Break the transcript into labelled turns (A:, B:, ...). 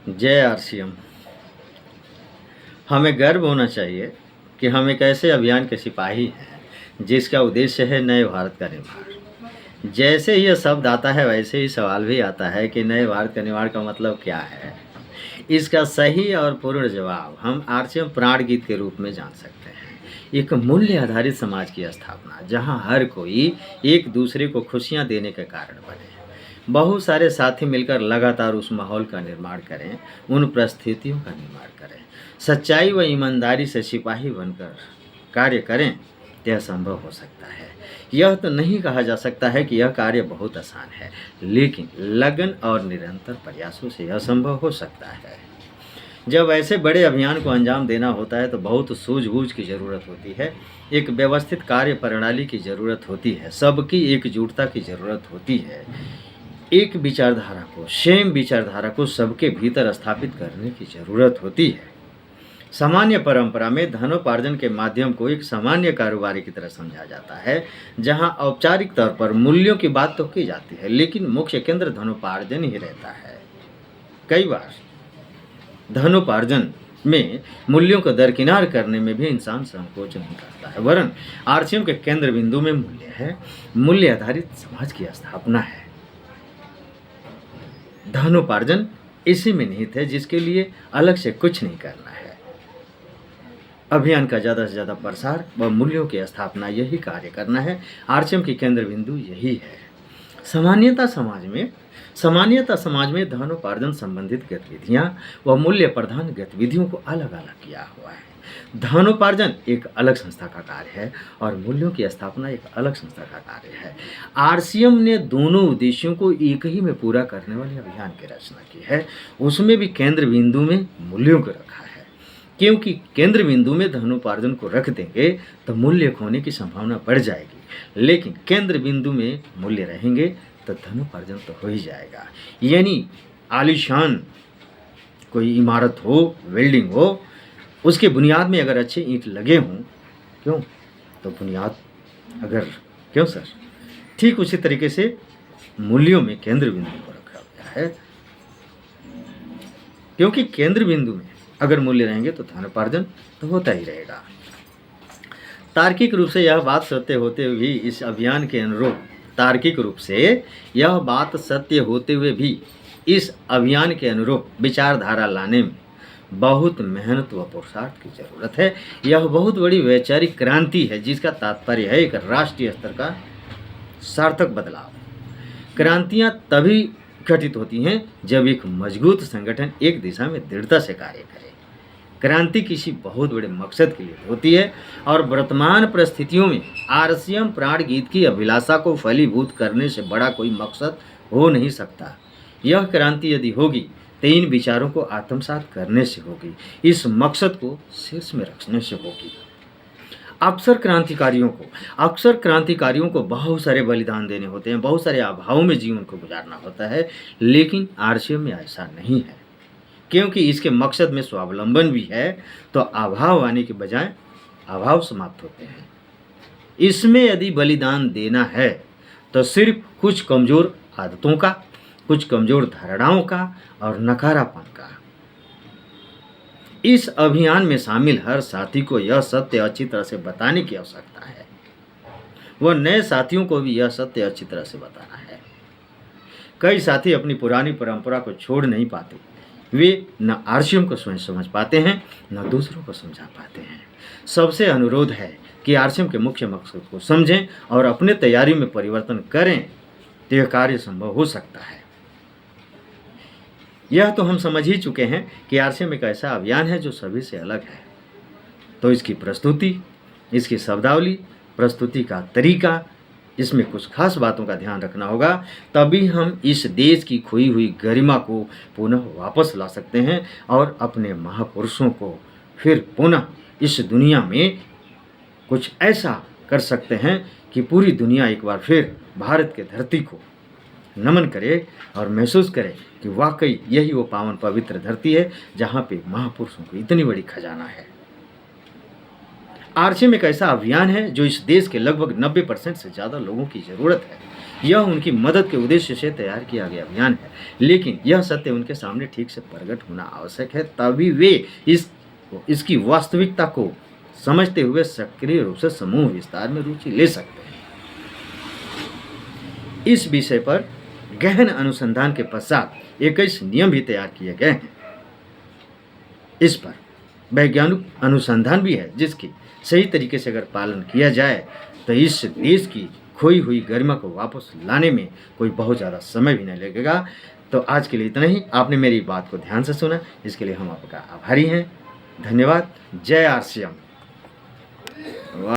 A: जय आरसीएम। हमें गर्व होना चाहिए कि हम एक ऐसे अभियान के सिपाही हैं जिसका उद्देश्य है नए भारत का निर्माण। जैसे ही यह शब्द आता है वैसे ही सवाल भी आता है कि नए भारत का निर्माण का मतलब क्या है। इसका सही और पूर्ण जवाब हम आरसीएम प्राण गीत के रूप में जान सकते हैं। एक मूल्य आधारित समाज की स्थापना जहां हर कोई एक दूसरे को खुशियां देने के कारण बने। बहुत सारे साथी मिलकर लगातार उस माहौल का निर्माण करें, उन परिस्थितियों का निर्माण करें, सच्चाई व ईमानदारी से सिपाही बनकर कार्य करें, यह संभव हो सकता है। यह तो नहीं कहा जा सकता है कि यह कार्य बहुत आसान है, लेकिन लगन और निरंतर प्रयासों से यह संभव हो सकता है। जब ऐसे बड़े अभियान को अंजाम देना होता है तो बहुत सूझबूझ की ज़रूरत होती है, एक व्यवस्थित कार्य प्रणाली की ज़रूरत होती है, सबकी एकजुटता की ज़रूरत होती है। एक विचारधारा को, सेम विचारधारा को सबके भीतर स्थापित करने की ज़रूरत होती है। सामान्य परंपरा में धनोपार्जन के माध्यम को एक सामान्य कारोबारी की तरह समझा जाता है, जहां औपचारिक तौर पर मूल्यों की बात तो की जाती है, लेकिन मुख्य केंद्र धनोपार्जन ही रहता है। कई बार धनोपार्जन में मूल्यों को दरकिनार करने में भी इंसान संकोच नहीं करता है, वरन आरसीएम के केंद्र बिंदु में मूल्य है। मूल्य आधारित समाज की स्थापना है। धनोपार्जन इसी में निहित है, जिसके लिए अलग से कुछ नहीं करना है। अभियान का ज़्यादा से ज़्यादा प्रसार व मूल्यों की स्थापना यही कार्य करना है। आरसीएम की केंद्र बिंदु यही है। सामान्यता समाज में धनोपार्जन संबंधित गतिविधियां व मूल्य प्रधान गतिविधियों को अलग अलग किया हुआ है। धनोपार्जन एक अलग संस्था का कार्य है और मूल्यों की स्थापना एक अलग संस्था का कार्य है। आरसीएम ने दोनों उद्देश्यों को एक ही में पूरा करने वाले अभियान की रचना की है। उसमें भी केंद्र बिंदु में मूल्यों को रखा है, क्योंकि केंद्र बिंदु में धनोपार्जन को रख देंगे तो मूल्य खोने की संभावना बढ़ जाएगी, लेकिन केंद्र बिंदु में मूल्य रहेंगे तो धनोपार्जन तो हो ही जाएगा। यानी आलीशान कोई इमारत हो, बिल्डिंग हो, उसके बुनियाद में अगर अच्छे ईंट लगे हों, क्यों तो बुनियाद अगर क्यों सर, ठीक उसी तरीके से मूल्यों में केंद्र बिंदु को रखा गया है, क्योंकि केंद्र बिंदु में अगर मूल्य रहेंगे तो धनोपार्जन तो होता ही रहेगा। तार्किक रूप से यह बात सत्य होते हुए भी इस अभियान के अनुरूप तार्किक रूप से यह बात सत्य होते हुए भी इस अभियान के अनुरूप विचारधारा लाने में बहुत मेहनत व पुरुषार्थ की जरूरत है। यह बहुत बड़ी वैचारिक क्रांति है, जिसका तात्पर्य है एक राष्ट्रीय स्तर का सार्थक बदलाव। क्रांतियां तभी घटित होती हैं जब एक मजबूत संगठन एक दिशा में दृढ़ता से कार्य करे। क्रांति किसी बहुत बड़े मकसद के लिए होती है और वर्तमान परिस्थितियों में आरसीएम प्राण गीत की अभिलाषा को फलीभूत करने से बड़ा कोई मकसद हो नहीं सकता। यह क्रांति यदि होगी तो इन विचारों को आत्मसात करने से होगी, इस मकसद को शीर्ष में रखने से होगी। अक्सर क्रांतिकारियों को बहुत सारे बलिदान देने होते हैं, बहुत सारे अभावों में जीवन को गुजारना होता है, लेकिन आरसीएम में ऐसा नहीं है, क्योंकि इसके मकसद में स्वावलंबन भी है, तो अभाव आने के बजाय अभाव समाप्त होते हैं। इसमें यदि बलिदान देना है तो सिर्फ कुछ कमज़ोर आदतों का, कुछ कमज़ोर धारणाओं का और नकारापन का। इस अभियान में शामिल हर साथी को यह सत्य अच्छी तरह से बताने की आवश्यकता है, वह नए साथियों को भी यह सत्य अच्छी तरह से बताना है। कई साथी अपनी पुरानी परंपरा को छोड़ नहीं पाते, वे न आरसीएम को स्वयं समझ पाते हैं न दूसरों को समझा पाते हैं। सबसे अनुरोध है कि आरसीएम के मुख्य मकसद को समझें और अपने तैयारी में परिवर्तन करें, तो यह कार्य संभव हो सकता है। यह तो हम समझ ही चुके हैं कि आरसीएम एक ऐसा अभियान है जो सभी से अलग है, तो इसकी प्रस्तुति, इसकी शब्दावली, प्रस्तुति का तरीका, इसमें कुछ खास बातों का ध्यान रखना होगा, तभी हम इस देश की खोई हुई गरिमा को पुनः वापस ला सकते हैं और अपने महापुरुषों को फिर पुनः इस दुनिया में कुछ ऐसा कर सकते हैं कि पूरी दुनिया एक बार फिर भारत के धरती को नमन करे और महसूस करे कि वाकई यही वो पावन पवित्र धरती है जहाँ पे महापुरुषों को इतनी बड़ी खजाना है। आरसीएम एक ऐसा अभियान है जो इस देश के लगभग 90% से ज़्यादा लोगों की ज़रूरत है। यह उनकी मदद के उद्देश्य से तैयार किया गया अभियान है, लेकिन यह सत्य उनके सामने ठीक से प्रकट होना आवश्यक है, तभी वे इसकी वास्तविकता को समझते हुए सक्रिय रूप से समूह विस्तार में रुचि ले सकते हैं। इस विषय पर गहन अनुसंधान के पश्चात 21 नियम भी तैयार किए गए हैं। इस पर वैज्ञानिक अनुसंधान भी है, जिसकी सही तरीके से अगर पालन किया जाए तो इस देश की खोई हुई गरिमा को वापस लाने में कोई बहुत ज़्यादा समय भी नहीं लगेगा। तो आज के लिए इतना ही। आपने मेरी बात को ध्यान से सुना, इसके लिए हम आपका आभारी हैं। धन्यवाद। जय आर सी एम।